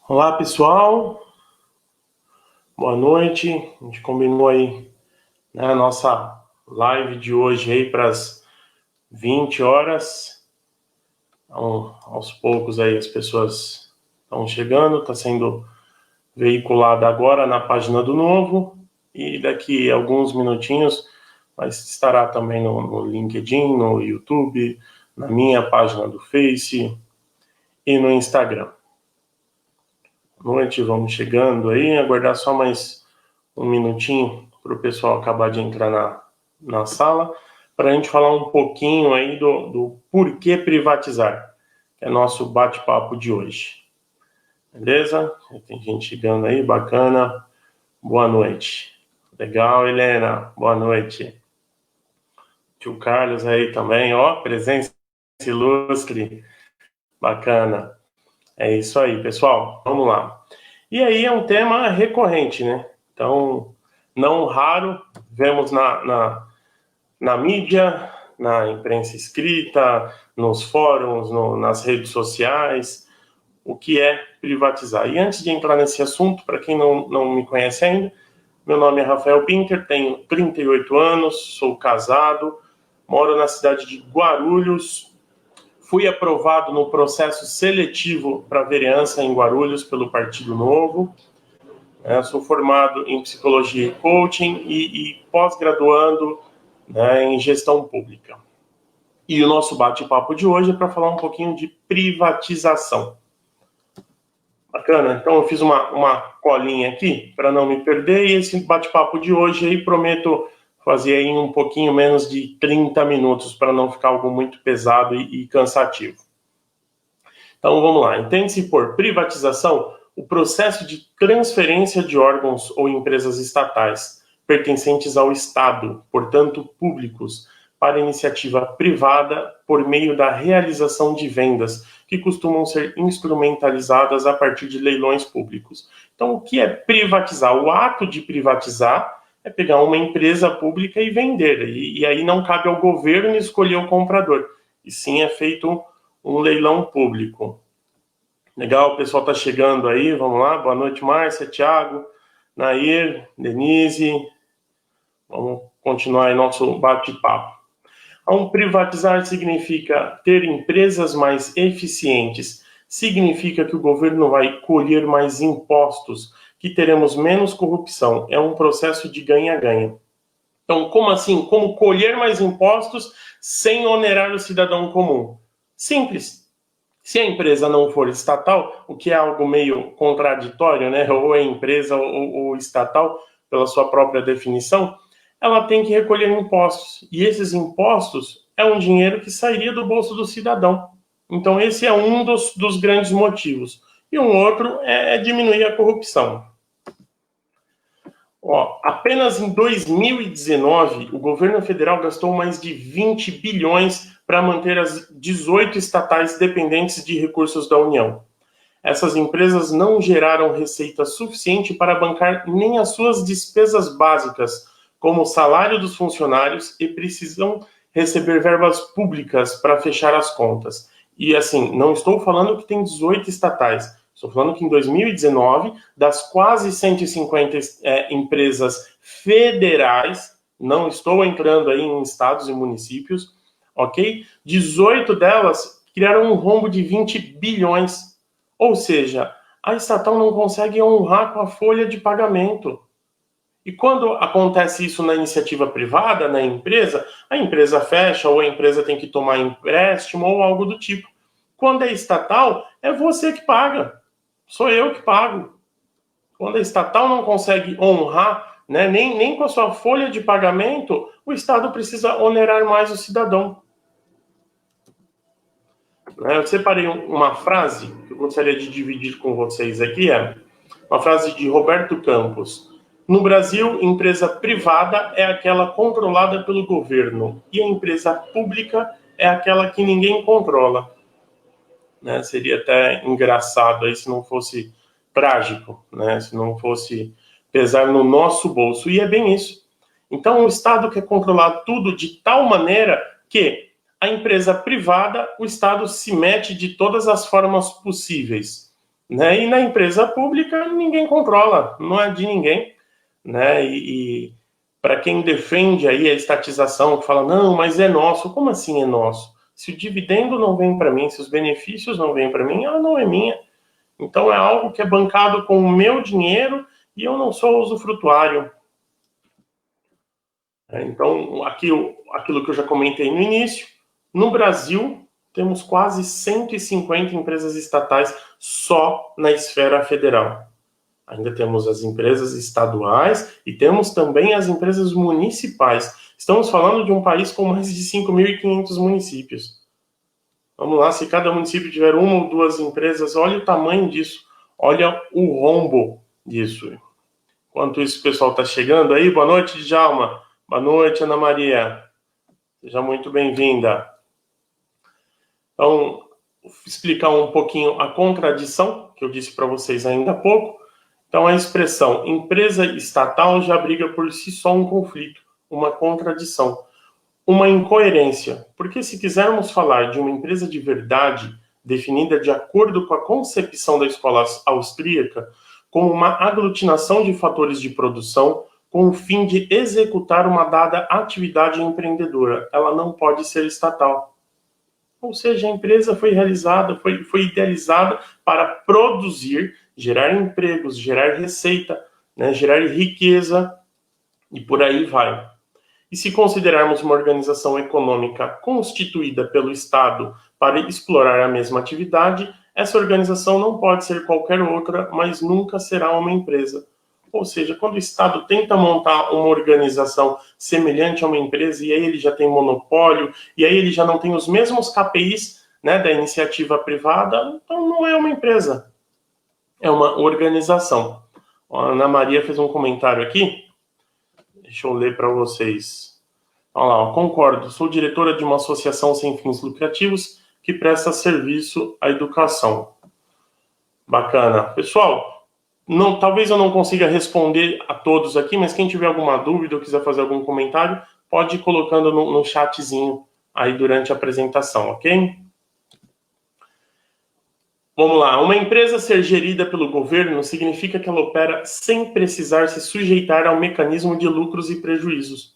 Olá, pessoal. Boa noite. A gente combinou aí, né, a nossa live de hoje aí para as 20 horas. Então, aos poucos aí as pessoas estão chegando, está sendo veiculada agora na página do Novo e daqui a alguns minutinhos mas estará também no LinkedIn, no YouTube, na minha página do Face e no Instagram. Boa noite, vamos chegando aí, aguardar só mais um minutinho para o pessoal acabar de entrar na sala, para a gente falar um pouquinho aí do porquê privatizar, que é nosso bate-papo de hoje. Beleza? Tem gente chegando aí, bacana. Boa noite. Legal, Helena. Boa noite. Tio Carlos aí também, ó, presença ilustre. Bacana. É isso aí, pessoal. Vamos lá. E aí é um tema recorrente, né? Então, não raro, vemos na mídia, na imprensa escrita, nos fóruns, nas redes sociais, o que é privatizar. E antes de entrar nesse assunto, para quem não me conhece ainda, meu nome é Rafael Pinter, tenho 38 anos, sou casado, moro na cidade de Guarulhos. Fui aprovado no processo seletivo para vereança em Guarulhos pelo Partido Novo. Sou formado em psicologia e coaching e pós-graduando, né, em gestão pública. E o nosso bate-papo de hoje é para falar um pouquinho de privatização. Bacana, então eu fiz uma colinha aqui para não me perder, e esse bate-papo de hoje aí prometo fazer aí um pouquinho menos de 30 minutos para não ficar algo muito pesado e cansativo. Então vamos lá, entende-se por privatização o processo de transferência de órgãos ou empresas estatais pertencentes ao Estado, portanto públicos, para iniciativa privada por meio da realização de vendas, que costumam ser instrumentalizadas a partir de leilões públicos. Então, o que é privatizar? O ato de privatizar é pegar uma empresa pública e vender, e aí não cabe ao governo escolher o comprador, e sim é feito um leilão público. Legal, o pessoal está chegando aí, vamos lá. Boa noite, Márcia, Thiago, Nair, Denise. Vamos continuar aí nosso bate-papo. Privatizar significa ter empresas mais eficientes, significa que o governo vai colher mais impostos, que teremos menos corrupção. É um processo de ganha-ganha. Então, como assim? Como colher mais impostos sem onerar o cidadão comum? Simples. Se a empresa não for estatal, o que é algo meio contraditório, né? Ou é empresa ou estatal, pela sua própria definição, ela tem que recolher impostos. E esses impostos é um dinheiro que sairia do bolso do cidadão. Então, esse é um dos grandes motivos. E um outro é diminuir a corrupção. Apenas em 2019, o governo federal gastou mais de 20 bilhões para manter as 18 estatais dependentes de recursos da União. Essas empresas não geraram receita suficiente para bancar nem as suas despesas básicas, como o salário dos funcionários, e precisam receber verbas públicas para fechar as contas. E assim, não estou falando que tem 18 estatais, estou falando que em 2019, das quase 150 empresas federais, não estou entrando aí em estados e municípios, ok? 18 delas criaram um rombo de 20 bilhões. Ou seja, a estatal não consegue honrar com a folha de pagamento. E quando acontece isso na iniciativa privada, na empresa, a empresa fecha ou a empresa tem que tomar empréstimo ou algo do tipo. Quando é estatal, é você que paga. Sou eu que pago. Quando a estatal não consegue honrar, né, nem com a sua folha de pagamento, o Estado precisa onerar mais o cidadão. Eu separei uma frase que eu gostaria de dividir com vocês aqui, uma frase de Roberto Campos. No Brasil, empresa privada é aquela controlada pelo governo e a empresa pública é aquela que ninguém controla. Né? Seria até engraçado aí se não fosse trágico, né? Se não fosse pesar no nosso bolso. E é bem isso. Então, o Estado quer controlar tudo de tal maneira que a empresa privada, o Estado se mete de todas as formas possíveis. né? E na empresa pública ninguém controla, não é de ninguém, né? E para quem defende aí a estatização, que fala, não, mas é nosso, como assim é nosso? Se o dividendo não vem para mim, se os benefícios não vêm para mim, ela não é minha. Então é algo que é bancado com o meu dinheiro e eu não sou usufrutuário. Então, aquilo que eu já comentei no início, no Brasil temos quase 150 empresas estatais só na esfera federal. Ainda temos as empresas estaduais e temos também as empresas municipais. Estamos falando de um país com mais de 5.500 municípios. Vamos lá, se cada município tiver uma ou duas empresas, olha o tamanho disso, olha o rombo disso. Enquanto isso, o pessoal está chegando aí. Boa noite, Djalma. Boa noite, Ana Maria. Seja muito bem-vinda. Então, explicar um pouquinho a contradição que eu disse para vocês ainda há pouco. Então, a expressão empresa estatal já briga por si só um conflito, uma contradição, uma incoerência. Porque se quisermos falar de uma empresa de verdade, definida de acordo com a concepção da escola austríaca, como uma aglutinação de fatores de produção, com o fim de executar uma dada atividade empreendedora, ela não pode ser estatal. Ou seja, a empresa foi realizada, foi idealizada para produzir, gerar empregos, gerar receita, né, gerar riqueza e por aí vai. E se considerarmos uma organização econômica constituída pelo Estado para explorar a mesma atividade, essa organização não pode ser qualquer outra, mas nunca será uma empresa. Ou seja, quando o Estado tenta montar uma organização semelhante a uma empresa, e aí ele já tem monopólio, e aí ele já não tem os mesmos KPIs, né, da iniciativa privada, então não é uma empresa, é uma organização. A Ana Maria fez um comentário aqui, deixa eu ler para vocês. Olha lá, concordo, sou diretora de uma associação sem fins lucrativos que presta serviço à educação. Bacana. Pessoal, talvez eu não consiga responder a todos aqui, mas quem tiver alguma dúvida ou quiser fazer algum comentário, pode ir colocando no chatzinho aí durante a apresentação, ok? Vamos lá. Uma empresa ser gerida pelo governo significa que ela opera sem precisar se sujeitar ao mecanismo de lucros e prejuízos.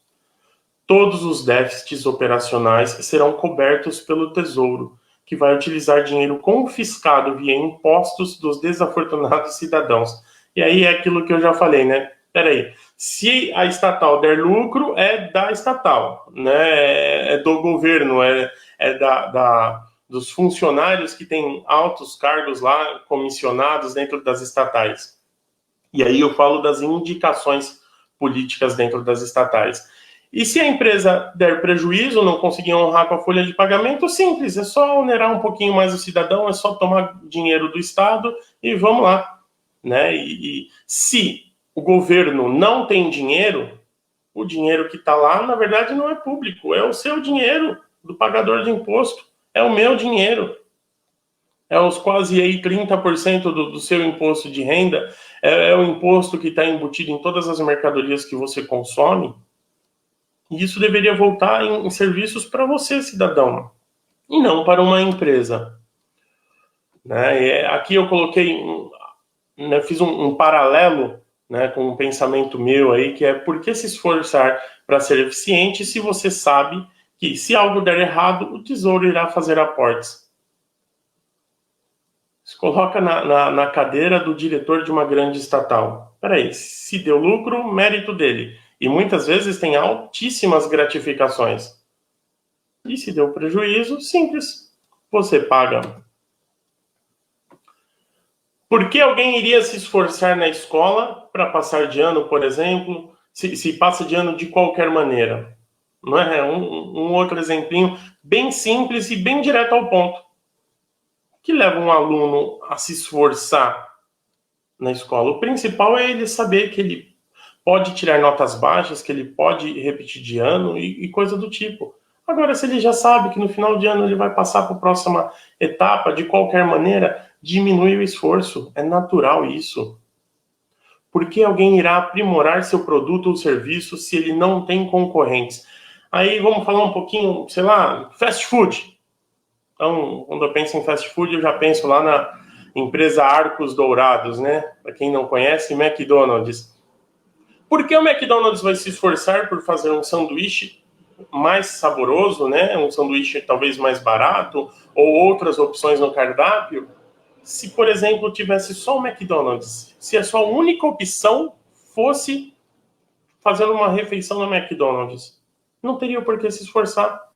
Todos os déficits operacionais serão cobertos pelo Tesouro, que vai utilizar dinheiro confiscado via impostos dos desafortunados cidadãos. E aí é aquilo que eu já falei, né? Peraí, se a estatal der lucro, é da estatal, né? É do governo, é dos funcionários que têm altos cargos lá, comissionados dentro das estatais. E aí eu falo das indicações políticas dentro das estatais. E se a empresa der prejuízo, não conseguir honrar com a folha de pagamento, simples, é só onerar um pouquinho mais o cidadão, é só tomar dinheiro do Estado e vamos lá. Né? E se o governo não tem dinheiro, o dinheiro que está lá, na verdade, não é público, é o seu dinheiro do pagador de imposto, é o meu dinheiro. É os quase aí 30% do seu imposto de renda, é o imposto que está embutido em todas as mercadorias que você consome. E isso deveria voltar em serviços para você, cidadão, e não para uma empresa. Né? Aqui eu coloquei, né, fiz um paralelo, né, com um pensamento meu aí, que é por que se esforçar para ser eficiente se você sabe que se algo der errado, o Tesouro irá fazer aportes. Se coloca na cadeira do diretor de uma grande estatal. Peraí, se deu lucro, mérito dele. E muitas vezes tem altíssimas gratificações. E se deu prejuízo, simples. Você paga. Por que alguém iria se esforçar na escola para passar de ano, por exemplo, se passa de ano de qualquer maneira? Não é? Um outro exemplinho bem simples e bem direto ao ponto. O que leva um aluno a se esforçar na escola? O principal é ele saber que ele pode tirar notas baixas, que ele pode repetir de ano e coisa do tipo. Agora, se ele já sabe que no final de ano ele vai passar para a próxima etapa, de qualquer maneira, diminui o esforço. É natural isso. Por que alguém irá aprimorar seu produto ou serviço se ele não tem concorrentes? Aí vamos falar um pouquinho, sei lá, fast food. Então, quando eu penso em fast food, eu já penso lá empresa Arcos Dourados, né? Para quem não conhece, McDonald's. Por que o McDonald's vai se esforçar por fazer um sanduíche mais saboroso, né? Um sanduíche talvez mais barato, ou outras opções no cardápio, se, por exemplo, tivesse só o McDonald's? Se a sua única opção fosse fazer uma refeição no McDonald's, não teria por que se esforçar.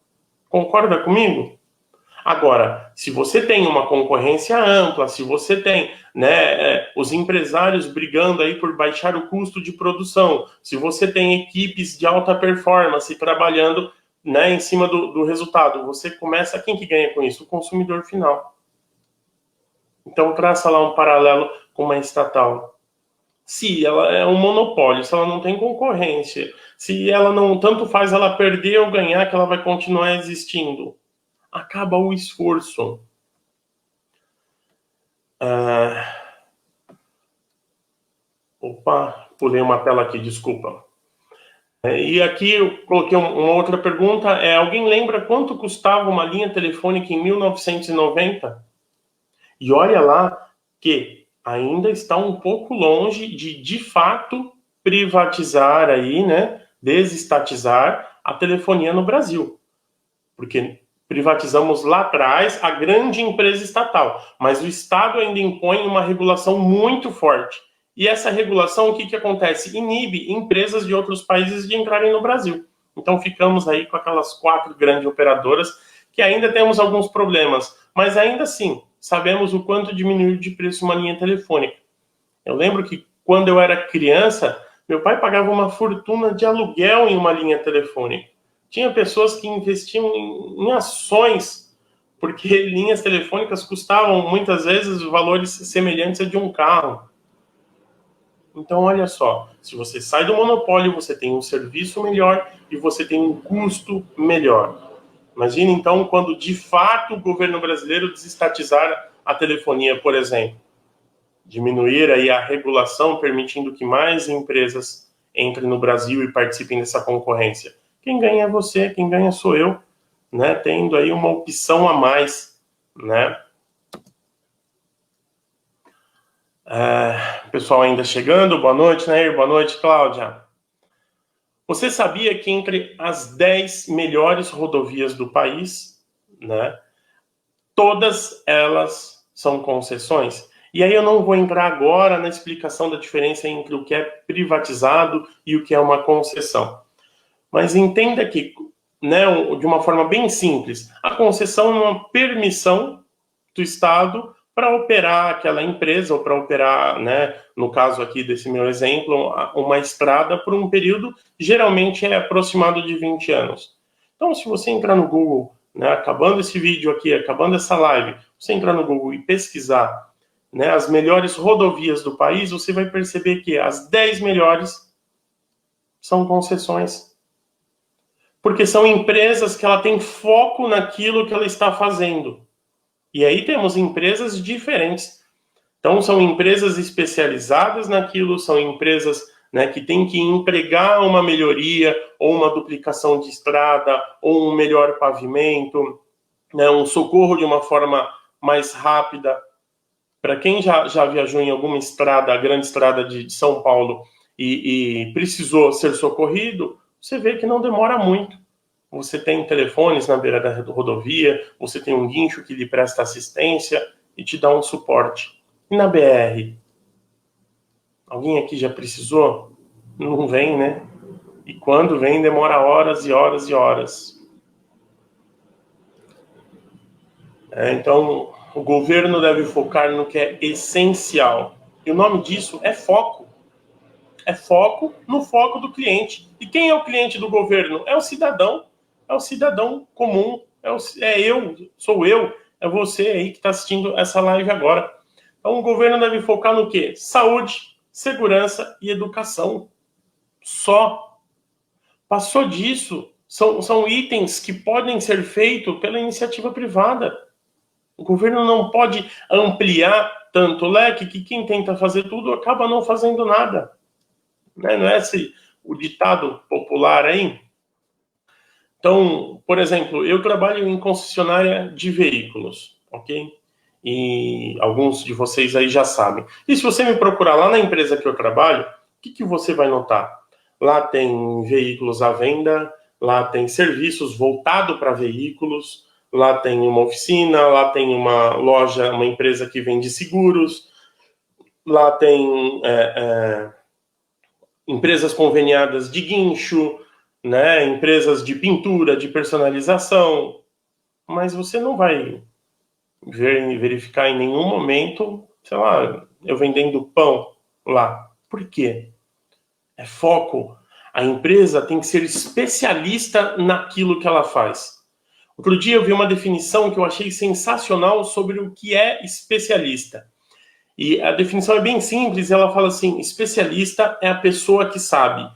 Concorda comigo? Agora, se você tem uma concorrência ampla, se você tem, né, os empresários brigando aí por baixar o custo de produção, se você tem equipes de alta performance trabalhando, né, em cima do resultado, você começa, quem que ganha com isso? O consumidor final. Então, traça lá um paralelo com uma estatal. Se ela é um monopólio, se ela não tem concorrência, se ela não, tanto faz ela perder ou ganhar, que ela vai continuar existindo. Acaba o esforço. Opa, pulei uma tela aqui, desculpa. E aqui eu coloquei uma outra pergunta. Alguém lembra quanto custava uma linha telefônica em 1990? E olha lá que ainda está um pouco longe de fato, privatizar aí, né? Desestatizar a telefonia no Brasil. Porque privatizamos lá atrás a grande empresa estatal, mas o Estado ainda impõe uma regulação muito forte. E essa regulação, o que acontece? Inibe empresas de outros países de entrarem no Brasil. Então ficamos aí com aquelas 4 grandes operadoras, que ainda temos alguns problemas, mas ainda assim, sabemos o quanto diminuiu de preço uma linha telefônica. Eu lembro que quando eu era criança, meu pai pagava uma fortuna de aluguel em uma linha telefônica. Tinha pessoas que investiam em ações, porque linhas telefônicas custavam muitas vezes valores semelhantes a de um carro. Então, olha só, se você sai do monopólio, você tem um serviço melhor e você tem um custo melhor. Imagina, então, quando de fato o governo brasileiro desestatizar a telefonia, por exemplo. Diminuir aí a regulação, permitindo que mais empresas entrem no Brasil e participem dessa concorrência. Quem ganha é você, quem ganha sou eu, né? Tendo aí uma opção a mais, né? Pessoal ainda chegando, boa noite, Nair, boa noite, Cláudia. Você sabia que entre as 10 melhores rodovias do país, né, todas elas são concessões? E aí eu não vou entrar agora na explicação da diferença entre o que é privatizado e o que é uma concessão. Mas entenda que, né, de uma forma bem simples, a concessão é uma permissão do Estado para operar aquela empresa, ou para operar, né, no caso aqui desse meu exemplo, uma estrada por um período, geralmente é aproximado de 20 anos. Então, se você entrar no Google, né, acabando esse vídeo aqui, acabando essa live, você entrar no Google e pesquisar, né, as melhores rodovias do país, você vai perceber que as 10 melhores são concessões. Porque são empresas que ela tem foco naquilo que ela está fazendo. E aí temos empresas diferentes. Então, são empresas especializadas naquilo, são empresas, né, que têm que empregar uma melhoria, ou uma duplicação de estrada, ou um melhor pavimento, né, um socorro de uma forma mais rápida. Para quem já viajou em alguma estrada, a grande estrada de São Paulo, e precisou ser socorrido, você vê que não demora muito. Você tem telefones na beira da rodovia, você tem um guincho que lhe presta assistência e te dá um suporte. E na BR? Alguém aqui já precisou? Não vem, né? E quando vem, demora horas e horas e horas. Então, o governo deve focar no que é essencial. E o nome disso é foco. É foco no foco do cliente. E quem é o cliente do governo? É o cidadão. É o cidadão comum. Sou eu. É você aí que está assistindo essa live agora. Então, o governo deve focar no quê? Saúde, segurança e educação. Só. Passou disso. São itens que podem ser feitos pela iniciativa privada. O governo não pode ampliar tanto o leque que quem tenta fazer tudo acaba não fazendo nada. Não é esse o ditado popular aí? Então, por exemplo, eu trabalho em concessionária de veículos, ok? e alguns de vocês aí já sabem. E se você me procurar lá na empresa que eu trabalho, o que você vai notar? Lá tem veículos à venda, lá tem serviços voltados para veículos, lá tem uma oficina, lá tem uma loja, uma empresa que vende seguros, lá tem empresas conveniadas de guincho, né, empresas de pintura, de personalização, mas você não vai verificar em nenhum momento, sei lá, eu vendendo pão lá. Por quê? É foco. A empresa tem que ser especialista naquilo que ela faz. Outro dia eu vi uma definição que eu achei sensacional sobre o que é especialista. E a definição é bem simples, ela fala assim: especialista é a pessoa que sabe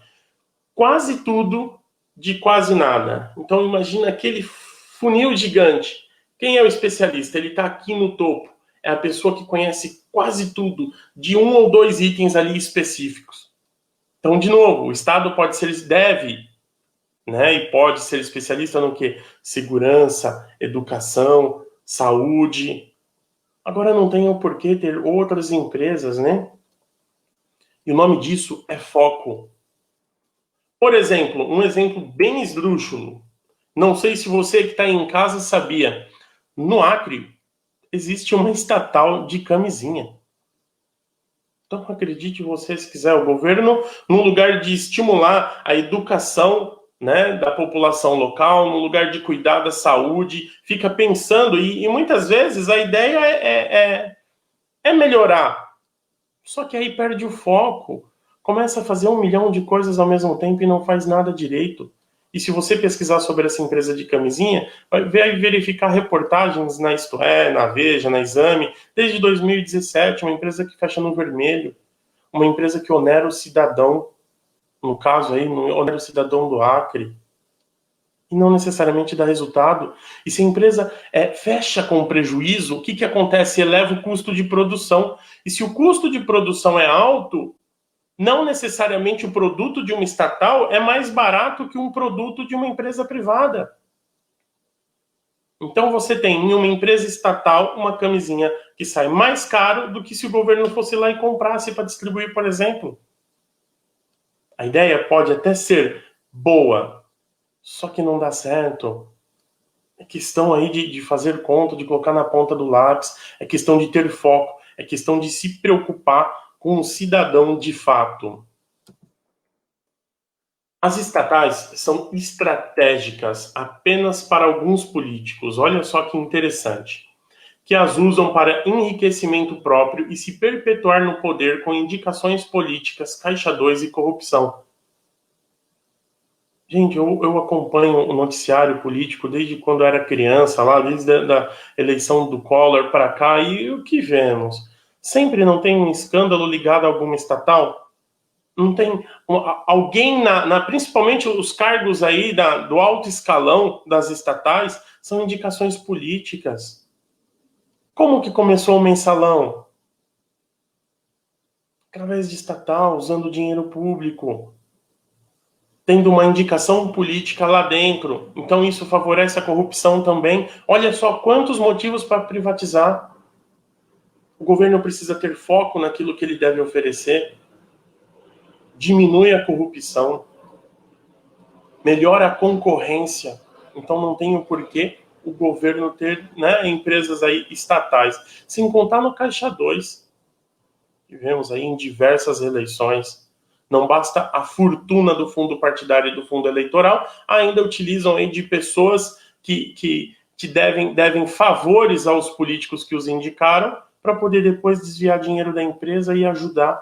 quase tudo de quase nada. Então imagina aquele funil gigante. Quem é o especialista? Ele está aqui no topo. É a pessoa que conhece quase tudo de um ou dois itens ali específicos. Então, de novo, o Estado pode ser, deve, né, e pode ser especialista no quê? Segurança, educação, saúde. Agora não tem o porquê ter outras empresas, né? E o nome disso é foco. Por exemplo, um exemplo bem esdrúxulo. Não sei se você que está em casa sabia. No Acre, existe uma estatal de camisinha. Então, acredite você, se quiser, o governo, no lugar de estimular a educação, né, da população local, no lugar de cuidar da saúde, fica pensando, e muitas vezes a ideia é melhorar. Só que aí perde o foco. Começa a fazer 1 milhão de coisas ao mesmo tempo e não faz nada direito. E se você pesquisar sobre essa empresa de camisinha, vai verificar reportagens na Isto É, na Veja, na Exame, desde 2017, uma empresa que fecha no vermelho, uma empresa que onera o cidadão, no caso aí, onera o cidadão do Acre, e não necessariamente dá resultado. E se a empresa fecha com prejuízo, o que acontece? Eleva o custo de produção. E se o custo de produção é alto, não necessariamente o produto de uma estatal é mais barato que um produto de uma empresa privada. Então você tem em uma empresa estatal uma camisinha que sai mais caro do que se o governo fosse lá e comprasse para distribuir, por exemplo. A ideia pode até ser boa, só que não dá certo. É questão aí de fazer conta, de colocar na ponta do lápis, é questão de ter foco, é questão de se preocupar com o cidadão de fato. As estatais são estratégicas apenas para alguns políticos, olha só que interessante, que as usam para enriquecimento próprio e se perpetuar no poder com indicações políticas, caixa 2 e corrupção. Gente, eu acompanho o noticiário político desde quando eu era criança, lá desde a eleição do Collor para cá, e o que vemos? Sempre não tem um escândalo ligado a alguma estatal? Não tem alguém, principalmente os cargos aí do alto escalão das estatais, são indicações políticas. Como que começou o mensalão? Através de estatal, usando dinheiro público, tendo uma indicação política lá dentro. Então isso favorece a corrupção também. Olha só quantos motivos para privatizar. O governo precisa ter foco naquilo que ele deve oferecer. Diminui a corrupção. Melhora a concorrência. Então não tem o porquê o governo ter, né, empresas aí estatais. Sem contar no Caixa 2. Que vemos aí em diversas eleições. Não basta a fortuna do fundo partidário e do fundo eleitoral, ainda utilizam aí de pessoas que devem favores aos políticos que os indicaram para poder depois desviar dinheiro da empresa e ajudar,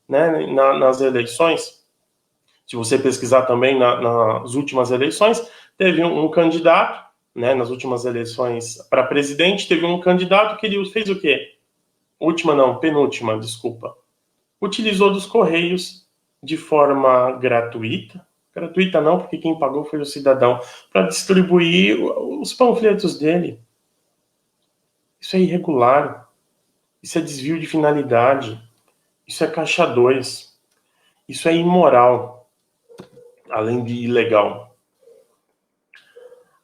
né, nas eleições. Se você pesquisar também nas últimas eleições, teve um candidato, né, nas últimas eleições para presidente, teve um candidato que ele fez o quê? Última não, penúltima, desculpa. Utilizou dos Correios de forma gratuita. Gratuita não, porque quem pagou foi o cidadão, para distribuir os panfletos dele. Isso é irregular. Isso é desvio de finalidade. Isso é caixa 2. Isso é imoral, além de ilegal.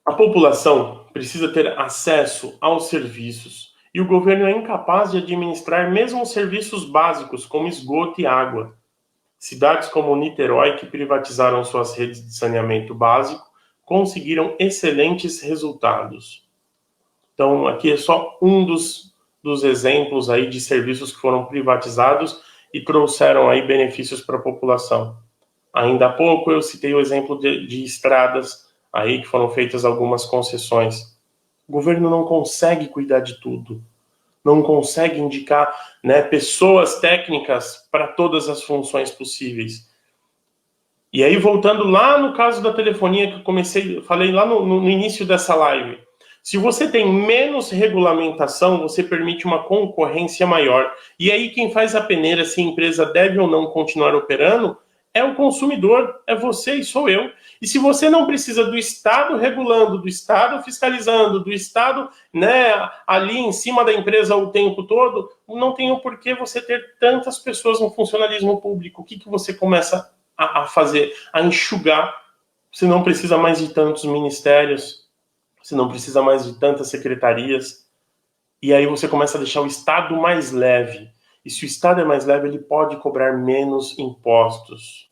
A população precisa ter acesso aos serviços e o governo é incapaz de administrar mesmo os serviços básicos, como esgoto e água. Cidades como Niterói, que privatizaram suas redes de saneamento básico, conseguiram excelentes resultados. Então, aqui é só um dos exemplos aí de serviços que foram privatizados e trouxeram aí benefícios para a população. Ainda há pouco eu citei o exemplo de estradas aí que foram feitas algumas concessões. O governo não consegue cuidar de tudo, não consegue indicar, né, pessoas técnicas para todas as funções possíveis. E aí, voltando lá no caso da telefonia que eu falei lá no início dessa live, se você tem menos regulamentação, você permite uma concorrência maior. E aí quem faz a peneira se a empresa deve ou não continuar operando é o consumidor, é você e sou eu. E se você não precisa do Estado regulando, do Estado fiscalizando, do Estado, né, ali em cima da empresa o tempo todo, não tem o porquê você ter tantas pessoas no funcionalismo público. O que você começa a fazer? A enxugar. Você não precisa mais de tantos ministérios, você não precisa mais de tantas secretarias. E aí você começa a deixar o Estado mais leve. E se o Estado é mais leve, ele pode cobrar menos impostos.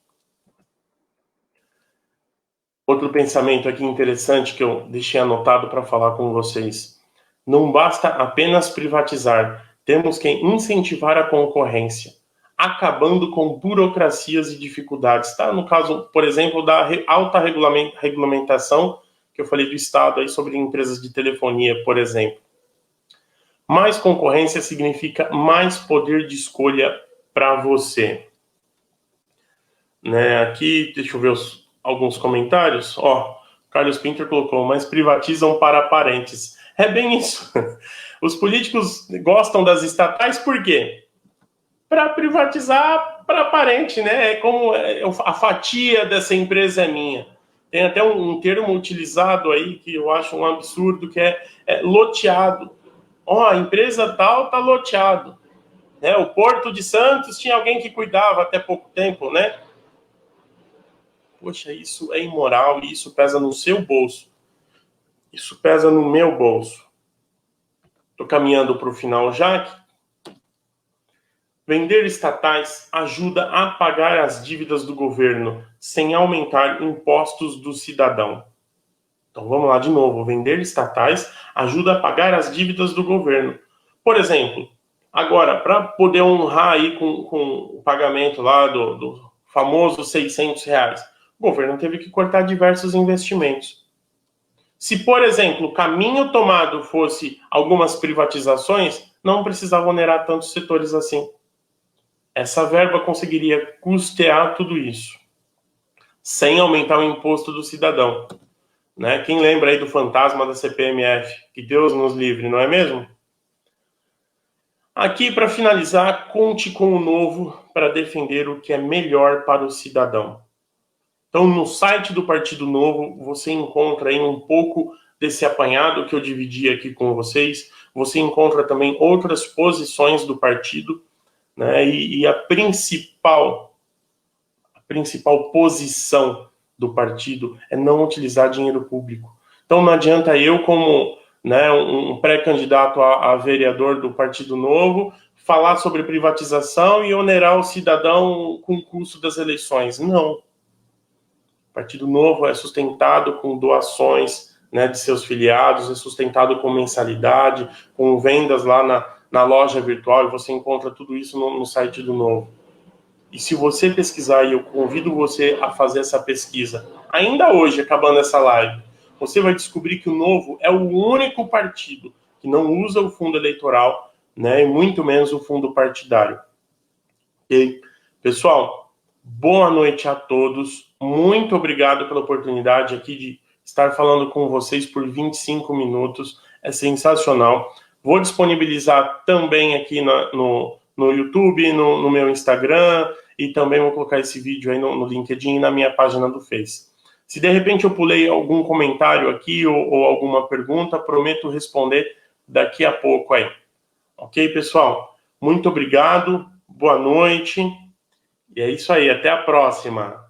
Outro pensamento aqui interessante que eu deixei anotado para falar com vocês. Não basta apenas privatizar, temos que incentivar a concorrência, acabando com burocracias e dificuldades. Tá? No caso, por exemplo, da alta regulamentação, que eu falei do Estado aí sobre empresas de telefonia, por exemplo. Mais concorrência significa mais poder de escolha para você. Né? Aqui, deixa eu ver alguns comentários. Carlos Pinter colocou, mas privatizam para parentes. É bem isso. Os políticos gostam das estatais por quê? Para privatizar para parente, né? É como a fatia dessa empresa é minha. Tem até um termo utilizado aí que eu acho um absurdo, que é loteado. A empresa tal tá loteado. Né? O Porto de Santos tinha alguém que cuidava até pouco tempo, né? Poxa, isso é imoral e isso pesa no seu bolso. Isso pesa no meu bolso. Estou caminhando para o final já. Vender estatais ajuda a pagar as dívidas do governo sem aumentar impostos do cidadão. Então vamos lá de novo. Vender estatais ajuda a pagar as dívidas do governo. Por exemplo, agora, para poder honrar aí com o pagamento lá do famoso R$600, o governo teve que cortar diversos investimentos. Se, por exemplo, o caminho tomado fosse algumas privatizações, não precisava onerar tantos setores assim. Essa verba conseguiria custear tudo isso, sem aumentar o imposto do cidadão. Né? Quem lembra aí do fantasma da CPMF? Que Deus nos livre, não é mesmo? Aqui, para finalizar, conte com o Novo para defender o que é melhor para o cidadão. Então, no site do Partido Novo, você encontra aí um pouco desse apanhado que eu dividi aqui com vocês. Você encontra também outras posições do partido, né? E a principal posição do partido é não utilizar dinheiro público. Então, não adianta eu, como, né, um pré-candidato a vereador do Partido Novo, falar sobre privatização e onerar o cidadão com o custo das eleições. Não. O Partido Novo é sustentado com doações, né, de seus filiados, é sustentado com mensalidade, com vendas lá na loja virtual, e você encontra tudo isso no site do Novo. E se você pesquisar, e eu convido você a fazer essa pesquisa, ainda hoje, acabando essa live, você vai descobrir que o Novo é o único partido que não usa o fundo eleitoral, né, e muito menos o fundo partidário. Ok? Pessoal, boa noite a todos. Muito obrigado pela oportunidade aqui de estar falando com vocês por 25 minutos. É sensacional. Vou disponibilizar também aqui no YouTube, no meu Instagram, e também vou colocar esse vídeo aí no LinkedIn e na minha página do Face. Se de repente eu pulei algum comentário aqui ou alguma pergunta, prometo responder daqui a pouco aí. Ok, pessoal? Muito obrigado, boa noite, e é isso aí, até a próxima.